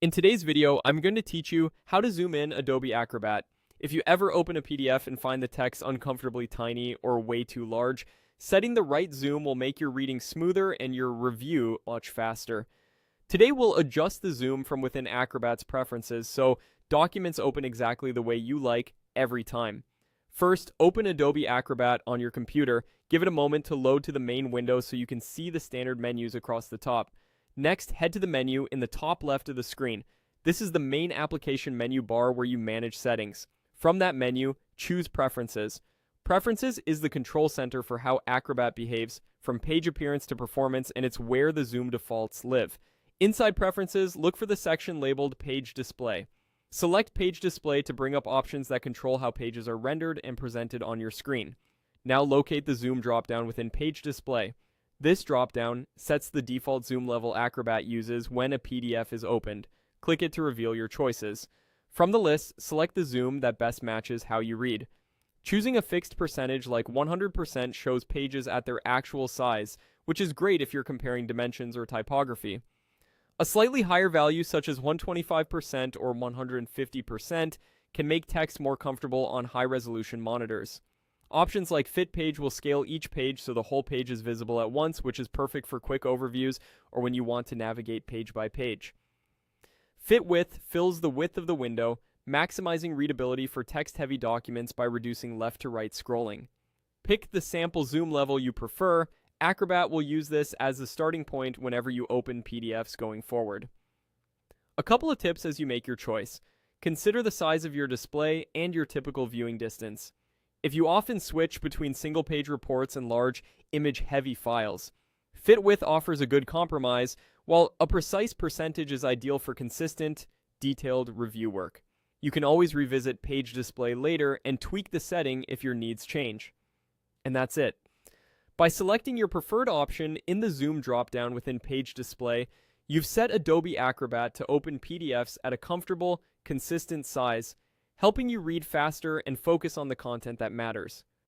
In today's video, I'm going to teach you how to zoom in Adobe Acrobat. If you ever open a PDF and find the text uncomfortably tiny or way too large, setting the right zoom will make your reading smoother and your review much faster. Today we'll adjust the zoom from within Acrobat's preferences so documents open exactly the way you like every time. First, open Adobe Acrobat on your computer. Give it a moment to load to the main window so you can see the standard menus across the top. Next, head to the menu in the top left of the screen. This is the main application menu bar where you manage settings. From that menu, choose Preferences. Preferences is the control center for how Acrobat behaves, from page appearance to performance, and it's where the zoom defaults live. Inside Preferences, look for the section labeled Page Display. Select Page Display to bring up options that control how pages are rendered and presented on your screen. Now locate the zoom dropdown within Page Display. This dropdown sets the default zoom level Acrobat uses when a PDF is opened. Click it to reveal your choices. From the list, select the zoom that best matches how you read. Choosing a fixed percentage like 100% shows pages at their actual size, which is great if you're comparing dimensions or typography. A slightly higher value such as 125% or 150% can make text more comfortable on high-resolution monitors. Options like Fit Page will scale each page so the whole page is visible at once, which is perfect for quick overviews or when you want to navigate page by page. Fit Width fills the width of the window, maximizing readability for text-heavy documents by reducing left to right scrolling. Pick the sample zoom level you prefer. Acrobat will use this as the starting point whenever you open PDFs going forward. A couple of tips as you make your choice. Consider the size of your display and your typical viewing distance. If you often switch between single-page reports and large, image-heavy files, Fit Width offers a good compromise, while a precise percentage is ideal for consistent, detailed review work. You can always revisit Page Display later and tweak the setting if your needs change. And that's it. By selecting your preferred option in the Zoom dropdown within Page Display, you've set Adobe Acrobat to open PDFs at a comfortable, consistent size, helping you read faster and focus on the content that matters.